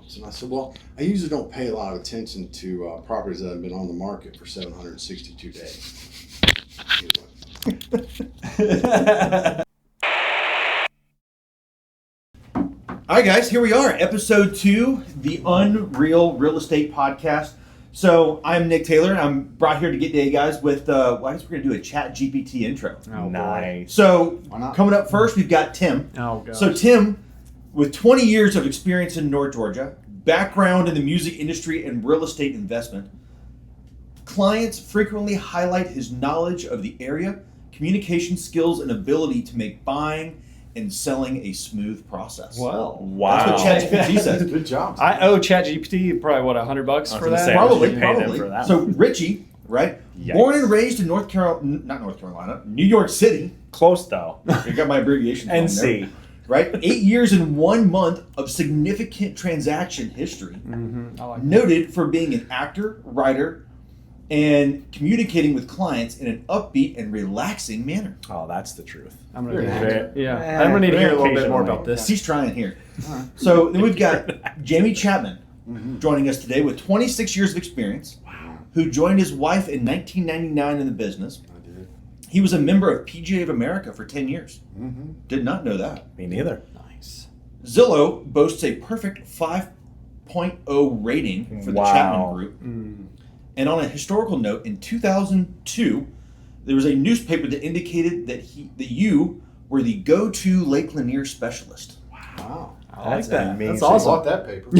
homes. And I said, well, I usually don't pay a lot of attention to properties that have been on the market for 762 days. All right, guys, here we are, episode 2, the Unreal Real Estate Podcast. So I'm Nick Taylor. I'm brought here to get you guys with, I guess we're going to do a Chat GPT intro. Oh, nice. So coming up first, we've got Tim. Oh, gosh. So Tim, with 20 years of experience in North Georgia, background in the music industry and real estate investment, clients frequently highlight his knowledge of the area, communication skills, and ability to make buying and selling a smooth process. Well, That's what ChatGPT says. Good job. I owe ChatGPT probably $100 for that. Probably. For that So Richie, right? Yikes. Born and raised in New York City. Close though. You got my abbreviation. NC. Right? 8 years and 1 month of significant transaction history. Mm-hmm. I like that. Noted for being an actor, writer, and communicating with clients in an upbeat and relaxing manner. Oh, that's the truth. I'm You're gonna an need, actor. yeah. I'm gonna need to hear a little bit more Occasionally. about this. He's trying here. So then we've got Jamie Chapman joining us today with 26 years of experience, who joined his wife in 1999 in the business. I did. He was a member of PGA of America for 10 years. Mm-hmm. Did not know that. Me neither. Nice. Zillow boasts a perfect 5.0 rating for the Wow. Chapman Group. Mm. And on a historical note, in 2002, there was a newspaper that indicated that you were the go-to Lake Lanier specialist. Wow. I like That's that. amazing. That's I awesome. bought that paper.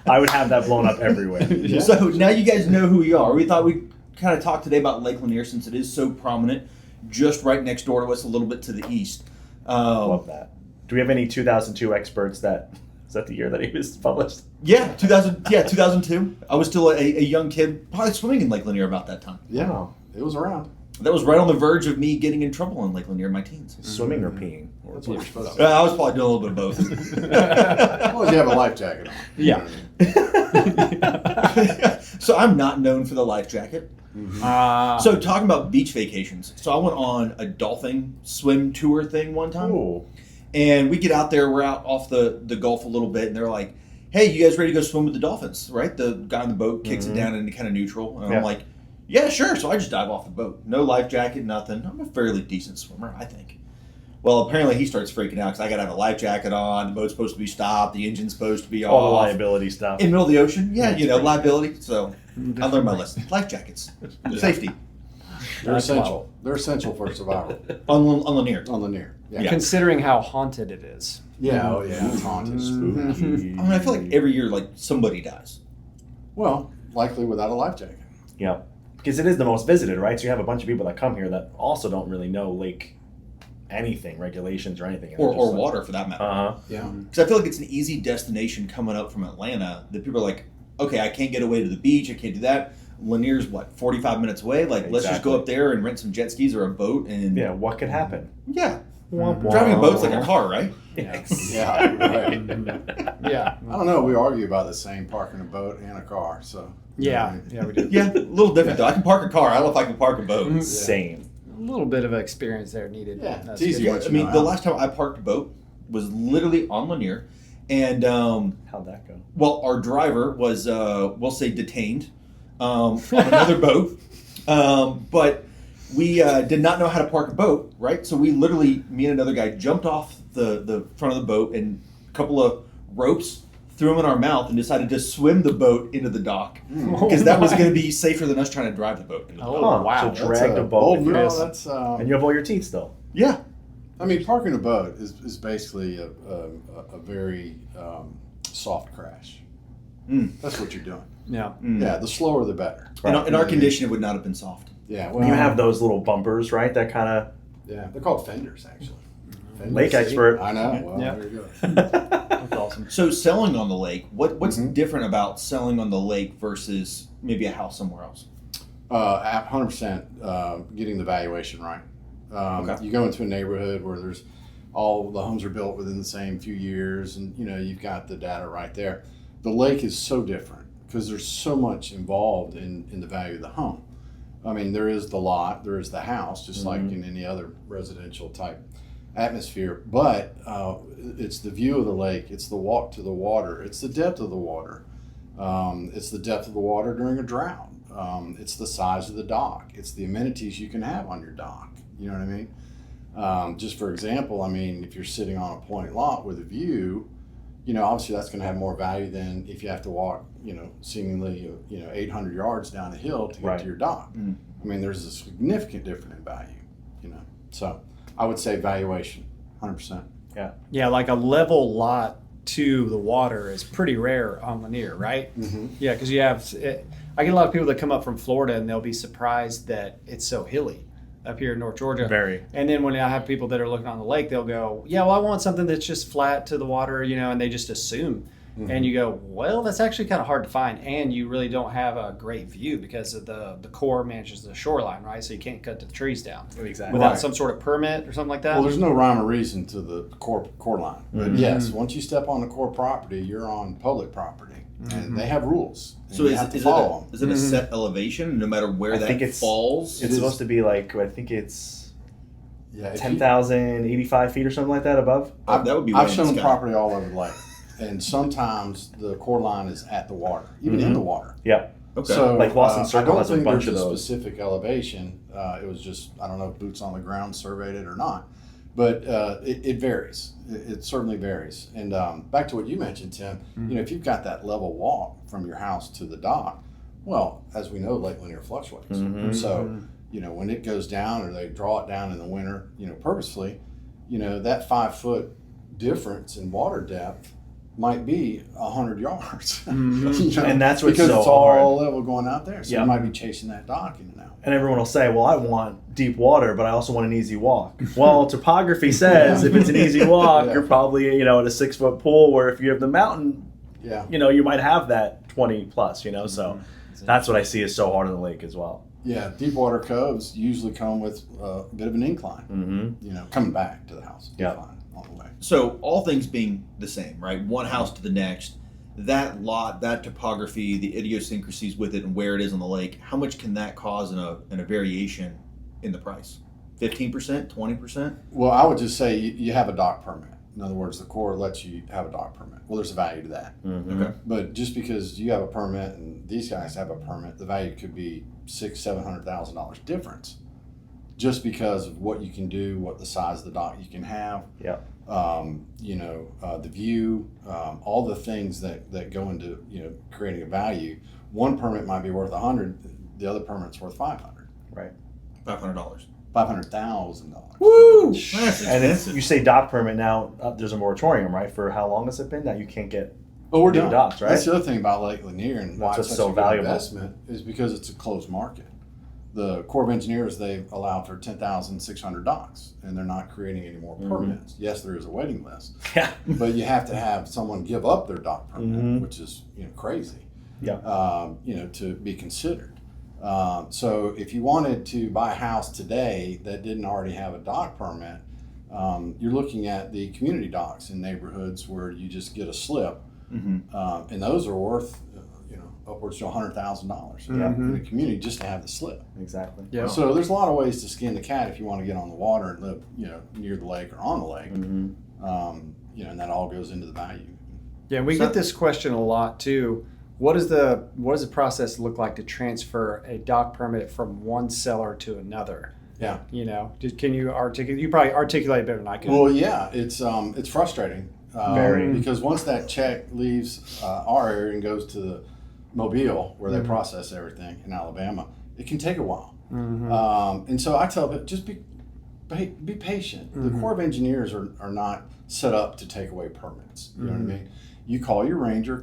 I would have that blown up everywhere. Yeah. So now you guys know who we are. We thought we'd kind of talk today about Lake Lanier since it is so prominent, just right next door to us, a little bit to the east. Love that. Do we have any 2002 experts that, is that the year that he was published? Yeah, 2002. I was still a young kid, probably swimming in Lake Lanier about that time. Yeah, Wow. it was around. That was right on the verge of me getting in trouble in Lake Lanier in my teens. Swimming or peeing? Or That's what you're supposed I to was probably doing a little bit of both. do. As long as you have a life jacket on. You know what I mean? So I'm not known for the life jacket. So talking about beach vacations. So I went on a dolphin swim tour thing one time. Ooh. And we get out there, we're out off the Gulf a little bit, and they're like, hey, you guys ready to go swim with the dolphins, right? The guy on the boat kicks it down into kind of neutral. And Yeah. I'm like, yeah, sure. So I just dive off the boat. No life jacket, nothing. I'm a fairly decent swimmer, I think. Well, apparently he starts freaking out because I got to have a life jacket on. The boat's supposed to be stopped. The engine's supposed to be All the off. liability stuff. In the middle of the ocean? Yeah, That's you know, pretty liability. So I learned my lesson. Life jackets. Safety. They're That's essential. wild. They're essential for survival On Lanier. on Lanier. Yeah. Considering how haunted it is. Yeah. Oh, yeah. It's haunted. Spooky. I mean, I feel like every year, like, somebody dies. Well, likely without a life jacket. Yeah. Because it is the most visited, right? So you have a bunch of people that come here that also don't really know lake anything, regulations or anything. Or water, for that matter. Uh-huh. Yeah. Because I feel like it's an easy destination coming up from Atlanta that people are like, okay, I can't get away to the beach. I can't do that. Lanier's, 45 minutes away? Like, let's just go up there and rent some jet skis or a boat. And Yeah, what could happen? yeah. Driving a boat's like a car, right? Yes. Yeah. Right. Yeah. I don't know. We argue about the same parking a boat and a car. So. Yeah. Yeah, we do. Yeah, a little different, though. I can park a car. I don't know if I can park a boat. Same. A little bit of experience there needed. Yeah, That's it's easy. good. Yeah, What I you mean, know the how. last time I parked a boat was literally on Lanier. And, How'd that go? well, our driver was, we'll say, detained on another boat. But we did not know how to park a boat, right? So we literally, me and another guy, jumped off the front of the boat and a couple of ropes, threw them in our mouth, and decided to swim the boat into the dock. Because that was going to be safer than us trying to drive the boat into the dock. Oh, wow. So drag the boat. Bold with you. move. That's. And you have all your teeth still. Yeah. I mean, parking a boat is basically a very soft crash. That's what you're doing. Yeah. Yeah, the slower the better. In our condition, it would not have been soft. Yeah, well, You have those little bumpers, right? That kind of Yeah, they're called fenders, actually. Fenders. lake expert. I know. Well, Yeah. there you go. That's awesome. So selling on the lake, what's different about selling on the lake versus maybe a house somewhere else? 100% getting the valuation right. Okay. You go into a neighborhood where there's all the homes are built within the same few years, and you've got the data right there. The lake is so different because there's so much involved in the value of the home. I mean, there is the lot, there is the house, just like in any other residential type atmosphere, but it's the view of the lake, it's the walk to the water, it's the depth of the water, it's the depth of the water during a drought, it's the size of the dock, it's the amenities you can have on your dock. You know what I mean? Just for example, I mean, if you're sitting on a point lot with a view, you know, obviously that's going to have more value than if you have to walk, you know, seemingly, 800 yards down a hill to get to your dock. I mean, there's a significant difference in value, you know. So I would say valuation, 100%. Yeah, like a level lot to the water is pretty rare on Lanier, right? Mm-hmm. Yeah, because you have, I get a lot of people that come up from Florida and they'll be surprised that it's so hilly up here in North Georgia. Very. And then when I have people that are looking on the lake, they'll go, yeah, well, I want something that's just flat to the water, you know, and they just assume. Mm-hmm. And you go, well, that's actually kind of hard to find. And you really don't have a great view because of the Corps manages the shoreline, right? So you can't cut the trees down Exactly. without Right. some sort of permit or something like that. Well, there's no rhyme or reason to the core line. But yes, once you step on the core property, you're on public property. And they have rules. And So you is have it, to is, follow it them. a, is it a set elevation no matter where I that think it's- falls? It's supposed to be like, I think it's Yeah, if you- 10,085 feet or something like that above. That would be I've way in shown the sky. property all over the lake. And sometimes the core line is at the water, even in the water. Yeah. Okay. So Like Boston I Circle don't has a think bunch there's of a those. specific elevation. It was just, I don't know if boots on the ground surveyed it or not, but it varies. It certainly varies. And back to what you mentioned, Tim, you know, if you've got that level walk from your house to the dock, well, as we know, Lake Lanier fluctuates. So, you know, when it goes down or they draw it down in the winter, you know, purposefully, you know, that 5 foot difference in water depth might be 100 yards. You know, And that's what's because so it's all hard. level going out there. So Yeah. you might be chasing that dock in and out. And everyone will say, well, I want deep water, but I also want an easy walk. Well, topography says if it's an easy walk, Yeah. you're probably, at a 6 foot pool, where if you have the mountain, Yeah. you might have that 20 plus, so that's what I see is so hard on the lake as well. Yeah. Deep water coves usually come with a bit of an incline, Mm-hmm. you know, coming back to the house. Yeah. Incline on the way. So all things being the same, right? One house to the next, that lot, that topography, the idiosyncrasies with it, and where it is on the lake. How much can that cause in a variation in the price? 15%, 20%? Well, I would just say you have a dock permit. In other words, the Corps lets you have a dock permit. Well, there's a value to that. Okay. But just because you have a permit and these guys have a permit, the value could be $600,000-$700,000 difference, just because of what you can do, what the size of the dock you can have. Yeah. The view, all the things that go into creating a value. One permit might be worth $100, the other permit's worth $500. Right. $500. $500,000. Woo! And it's, you say dock permit now, there's a moratorium, right? For how long has it been that you can't get? But we're New done. docks, right? That's the other thing about Lake Lanier and why That's it's what's such so a good valuable. investment is because it's a closed market. The Corps of Engineers, they've allowed for 10,600 docks, and they're not creating any more permits. Yes, there is a waiting list, Yeah. but you have to have someone give up their dock permit, which is crazy. Yeah. To be considered. So if you wanted to buy a house today that didn't already have a dock permit, you're looking at the community docks in neighborhoods where you just get a slip, and those are worth upwards to $100,000 in the community just to have the slip. Exactly. Yeah. So there's a lot of ways to skin the cat if you want to get on the water and live near the lake or on the lake. And that all goes into the value. Yeah, we get this question a lot too. What does the process look like to transfer a dock permit from one seller to another? Yeah. Can you articulate? You probably articulate better than I can. Well, yeah, it's frustrating Very. because once that check leaves our area and goes to the Mobile, where they process everything in Alabama, it can take a while. And so I tell them, just be patient. The Corps of Engineers are not set up to take away permits. You know what I mean? You call your ranger,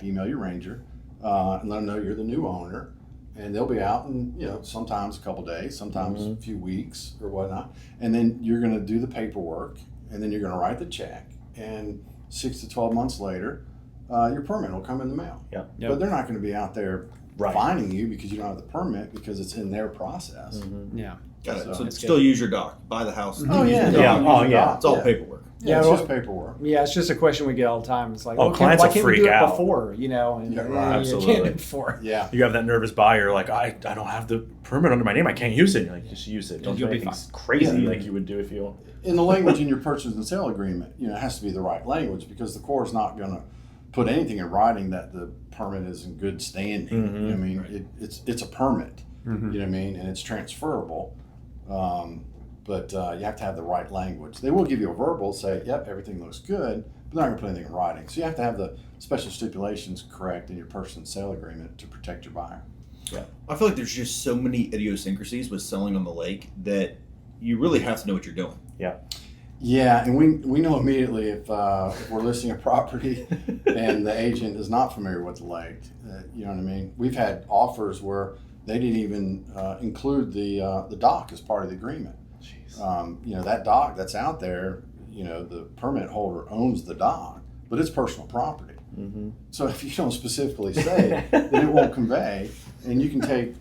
email your ranger, and let them know you're the new owner, and they'll be out in sometimes a couple days, sometimes a few weeks or whatnot, and then you're going to do the paperwork, and then you're going to write the check, and 6 to 12 months later, your permit will come in the mail. Yeah. Yep. But they're not going to be out there Right. fining you because you don't have the permit because it's in their process. Yeah. Got it. So So it's still use your dock. Buy the house. Oh, yeah. use the Yeah. dock. Oh, yeah. It's all Yeah. paperwork. Yeah, it's well, just paperwork. Yeah, it's just a question we get all the time. It's like, Oh, clients why will can't we freak do it out. before? You know, and Yeah, right. you can't Absolutely. do it before. Yeah. You have that nervous buyer, like, I don't have the permit under my name. I can't use it. You're like, just use it. Don't do You'll be anything crazy Yeah. like you would do if you. In the language in your purchase and sale agreement, it has to be the right language because the Corps is not going to put anything in writing that the permit is in good standing. Mhm. I mean, it's a permit, you know what I mean, and it's transferable. But you have to have the right language. They will give you a verbal, say, yep, everything looks good, but they're not going to put anything in writing. So you have to have the special stipulations correct in your purchase and sale agreement to protect your buyer. Yeah. I feel like there's just so many idiosyncrasies with selling on the lake that you really have to know what you're doing. Yeah. Yeah, and we know immediately if we're listing a property and the agent is not familiar with the lake. You know what I mean? We've had offers where they didn't even include the dock as part of the agreement. Jeez. That dock that's out there, the permit holder owns the dock, but it's personal property. Mm-hmm. So if you don't specifically say, then it won't convey. And you can take,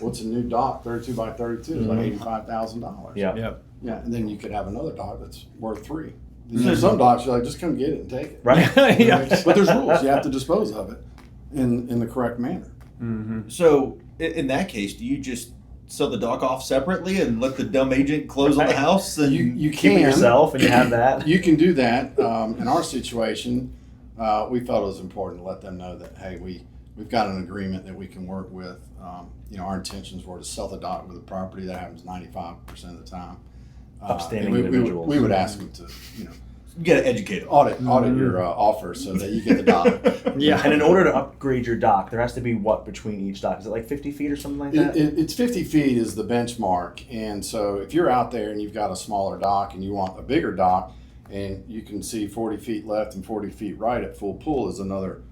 what's a new dock, 32 by 32, is like $85,000. Yeah. Yep. Yeah, and then you could have another dock that's worth $3. Some docks, you're like, just come get it and take it. Right. Yeah. But there's rules. You have to dispose of it in the correct manner. Mm-hmm. So in that case, do you just sell the dock off separately and let the dumb agent close on the Right. house? And You Keep it can. yourself and you have that. You can do that. In our situation, we felt it was important to let them know that, hey, we've got an agreement that we can work with. Our intentions were to sell the dock with the property. That happens 95% of the time. Upstanding and individuals. we would ask them to, you got to educate them. audit your offer so that you get the dock. Yeah. And in order to upgrade your dock, there has to be what between each dock? Is it like 50 feet or something like that? It's 50 feet is the benchmark. And so if you're out there and you've got a smaller dock and you want a bigger dock and you can see 40 feet left and 40 feet right at full pull is another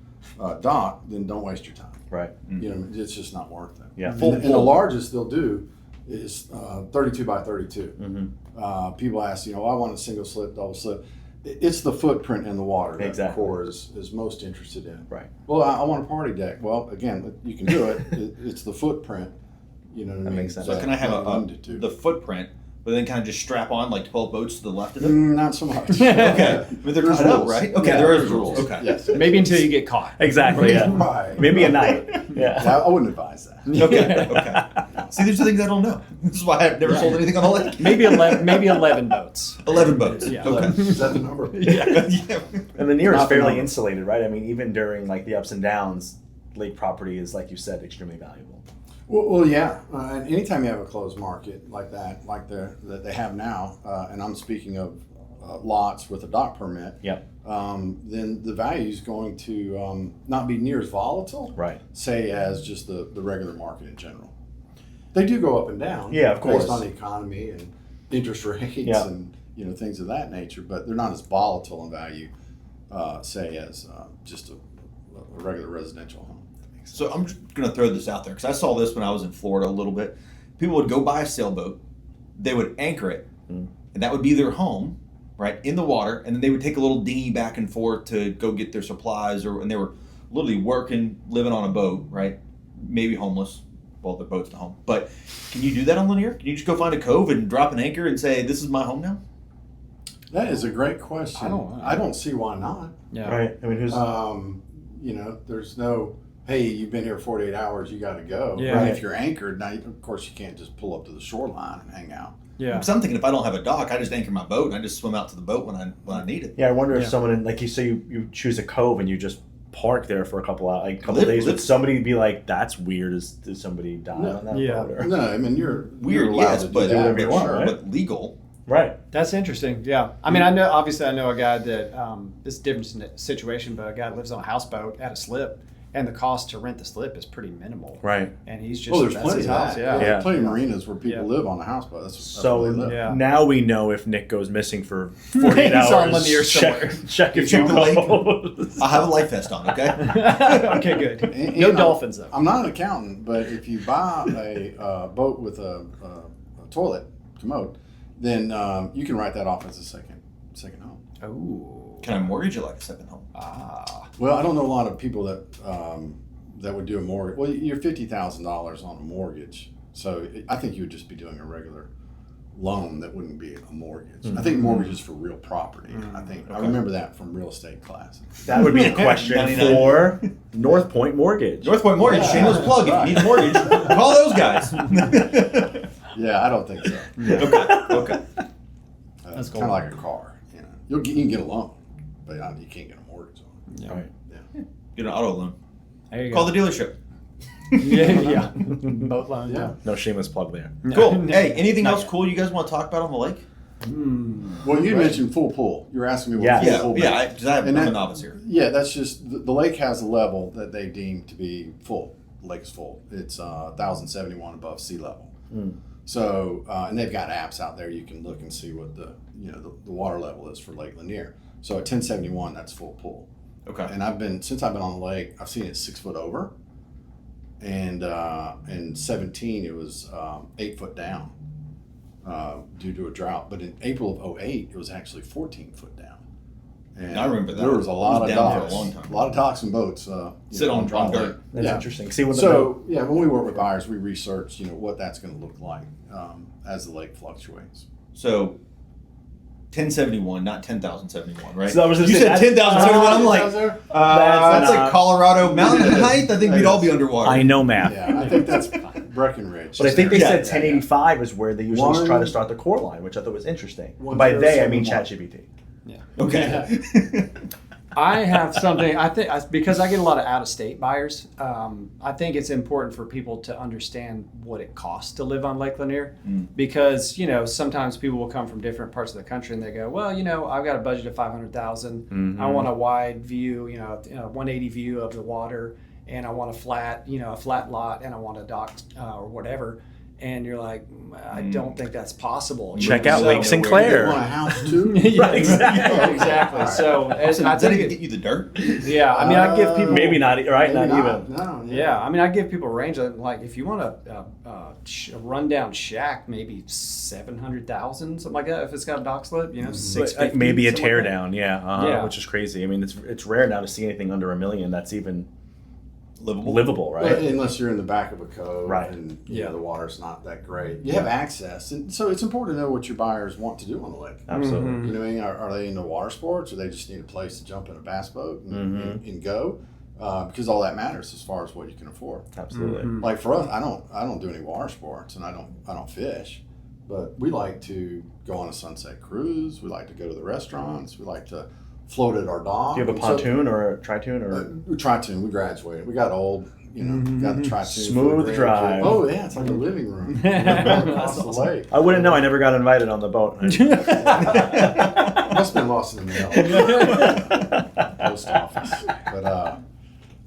dock, then don't waste your time. Right. It's just not worth it. Yeah. And the largest they'll do is 32 by 32. Mm-hmm. People ask, I want a single slip, double slip. It's the footprint in the water that Exactly. the Corps is most interested in. Right. Well, I want a party deck. Well, again, you can do it. It's the footprint. You know what I That mean? makes sense. So can I have that we're limited to. the footprint, but then kind of just strap on like 12 boats to the left of it? Not so much. Okay. But they're There's cut up, rules. right? Okay, Yeah, there is there's rules. Okay. Yes. Maybe until you get caught. Exactly. Yeah. Right. Maybe a night. Yeah, Yeah. I wouldn't advise that. Okay. Okay. See, there's the things I don't know. This is why I've never sold anything on a lake. Maybe 11 boats. 11 boats. Yeah. Okay. Is that the number? Yeah. And the near is Not the fairly number. insulated, right? I mean, even during like the ups and downs, lake property is, like you said, extremely valuable. Well, yeah. And anytime you have a closed market like that, that they have now, and I'm speaking of lots with a dock permit, Yep. then the value is going to not be near as volatile, Right. say, as just the regular market in general. They do go up and down, Yeah, of course. based on the economy and interest rates Yeah. and things of that nature. But they're not as volatile in value, say, as just a regular residential home. So I'm just going to throw this out there because I saw this when I was in Florida a little bit. People would go buy a sailboat, they would anchor it, and that would be their home, right, in the water, and then they would take a little dinghy back and forth to go get their supplies, and they were literally working, living on a boat, right, maybe homeless. Well, the boat's the home. But can you do that on linear? Can you just go find a cove and drop an anchor and say, this is my home now? That is a great question. I don't see why not. Yeah. Right. I mean, who's There's no, hey, you've been here 48 hours, you got to go. Yeah. Right? If you're anchored, now, of course, you can't just pull up to the shoreline and hang out. Yeah. Because I'm thinking if I don't have a dock, I just anchor my boat and I just swim out to the boat when I need it. Yeah, I wonder if Yeah. someone, like you say, you choose a cove and you just park there for a couple Live- days. Would live- somebody be like, "That's weird"? Did somebody die No. on that Yeah. boat? Or? No, I mean, you're Weird, allowed yes, to do but that, whatever you for want, sure. right? But legal. Right. That's interesting. Yeah. I mean, I know a guy that, this is a different situation, but a guy that lives on a houseboat at a slip, and the cost to rent the slip is pretty minimal. Right. And he's just, Well, there's that's plenty his of house. that. Yeah. Yeah. There's plenty of marinas where people Yeah. live on a houseboat. That's So where they live. Yeah. now we know if Nick goes missing for 48 He's hours. on linear somewhere. Check if Check you the lake. knows. I'll have a life vest on, okay? Okay, good. And- No and dolphins, though. I'm not an accountant, but if you buy a boat with a toilet commode, then you can write that off as a second home. Oh. Can I mortgage it like a second home? Ah. Well, I don't know a lot of people that would do a mortgage. Well, you're $50,000 on a mortgage, so I think you would just be doing a regular loan that wouldn't be a mortgage. I think mortgage is for real property. I think I remember that from real estate class. That would be a question 99. for North Point Mortgage. North Point Mortgage, Yeah. shameless plug. If you need a mortgage, call those guys. Yeah, I don't think so. Okay. That's Kind of like a car. You know, you can get a loan, but you can't get a mortgage on it. Right. Get an auto loan. There you Call go. the dealership. yeah. Boat loans. Yeah. No shameless plug there. Cool. No. Hey, anything Not else yet. cool you guys want to talk about on the lake? Well, you mentioned full pool. You were asking me what Yeah. full pool Yeah. means. I'm And a that- novice here. Yeah, that's just the lake has a level that they deem to be full. The lake is full. It's 1,071 above sea level. So, and they've got apps out there you can look and see what the water level is for Lake Lanier. So at 1071, that's full pool. Okay. And since I've been on the lake, I've seen it 6 foot over, and in 17 it was 8 foot down due to a drought. But in April of 08, it was actually 14 foot down. And I remember that. There was a lot It was of down for a docks, long time. a lot of docks and boats. Sit on dry dirt. lake. That's Yeah. interesting. See what So yeah, when we work with buyers, we research what that's going to look like as the lake fluctuates. So 1071, not 10,071, right? So I was gonna you say said that- 10,071. I'm like, that's not- like Colorado mountain height. I think we'd all be underwater. I know math. Yeah, I think that's Breckenridge. But I think they Yeah. said 1085 is where they usually One- try to start the core line, which I thought was interesting. One By zero they, I seven mean one. ChatGPT. Okay. I have something. I think because I get a lot of out-of-state buyers. I think it's important for people to understand what it costs to live on Lake Lanier, because sometimes people will come from different parts of the country and they go, well, I've got a budget of $500,000. I want a wide view, 180 view of the water, and I want a flat lot, and I want a dock or whatever. And you're like, I don't think that's possible. Check out So- Lake Sinclair. You want a house too? Yeah, Exactly. exactly. So, Does I that think even get you the dirt? yeah, I mean, I give people Maybe not, right? Maybe Not even. No, Yeah, I mean, I give people a range of like if you want a rundown shack, maybe 700,000, something like that. If it's got a dock slip, 650, Maybe a something like tear that. down, Yeah. which is crazy. I mean, it's rare now to see anything under $1 million that's even Livable. right? Unless you're in the back of a cove, Right. and Yeah. the water's not that great. You have access, and so it's important to know what your buyers want to do on the lake. Absolutely. Mm-hmm. You know what I mean? Are they into water sports, or they just need a place to jump in a bass boat and go? Because all that matters as far as what you can afford. Absolutely. Like for us, I don't do any water sports, and I don't fish, but we like to go on a sunset cruise. We like to go to the restaurants. We like to float at our dock. Do you have a And so- pontoon or a tri-toon or? we tried we graduated. We got old, got the tri-tune. Smooth for the drive. grandkids. Oh yeah, it's like a living room across the lake. I wouldn't know. I never got invited on the boat. Must have been lost in the mail. Post office.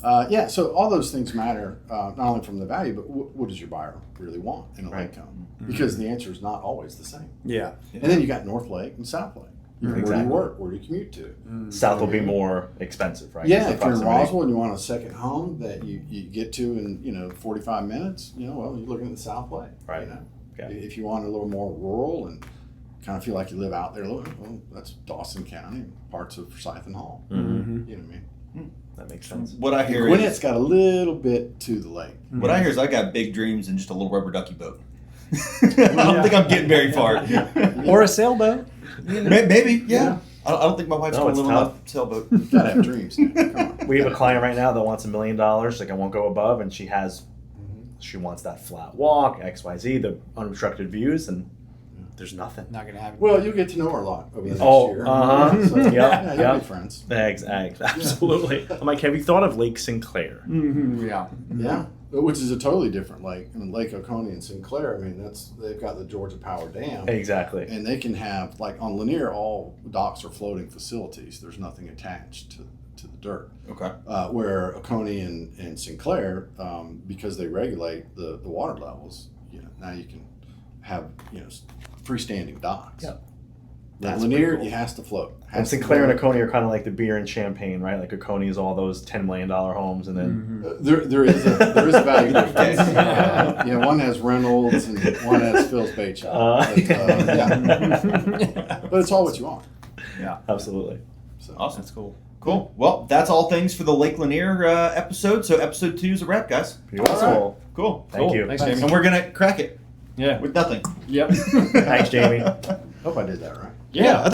But yeah, so all those things matter, not only from the value, but what does your buyer really want in a lake home? Because the answer is not always the same. Yeah. And then you got North Lake and South Lake. Where do Exactly. you work? Where do you commute to? South will be more expensive, right? Yeah, Because if the you're in proximity. Roswell and you want a second home that you get to in 45 minutes, well, you're looking at the South Lake. Right. Yeah. If you want a little more rural and kind of feel like you live out there a little, well, that's Dawson County, parts of Forsyth and Hall. Mm-hmm. You know what I mean? That makes sense. What I hear Gwinnett's is, got a little bit to the lake. what I hear is I got big dreams and just a little rubber ducky boat. I don't think I'm getting very far. Or a sailboat. Maybe, yeah. I don't think my wife's No, got a it's little tough. enough sailboat. Gotta have dreams. Come on. We have a client right now that wants $1 million. Like, I won't go above, and she wants that flat walk, XYZ, the unobstructed views, and there's nothing. Not gonna happen. Well, you'll get to know her a lot over the next Oh, year. uh-huh. So, Yep, yeah, you'll yep. be friends. Absolutely. I'm like, have you thought of Lake Sinclair? Yeah. Yeah, which is a totally different lake. I mean, Lake Oconee and Sinclair. I mean, they've got the Georgia Power Dam, Exactly. and they can have like on Lanier, all docks are floating facilities. There's nothing attached to the dirt. Okay. Where Oconee and Sinclair, because they regulate the water levels, now you can have freestanding docks. Yep. But That's Lanier, pretty cool. it has to float. And Has to Sinclair and float. Oconee are kind of like the beer and champagne, right? Like Oconee is all those $10 million homes, and then There is a value difference. One has Reynolds and one has Phil's Bait Shop. Yeah. But it's all what you want. absolutely. So. Awesome. That's cool. Cool. Well, that's all things for the Lake Lanier episode. So episode 2 is a wrap, guys. Beautiful. Cool. Thank you. Thanks, Jamie. And we're going to crack it. Yeah. with nothing. Yep. Thanks, Jamie. Hope I did that right. Yeah.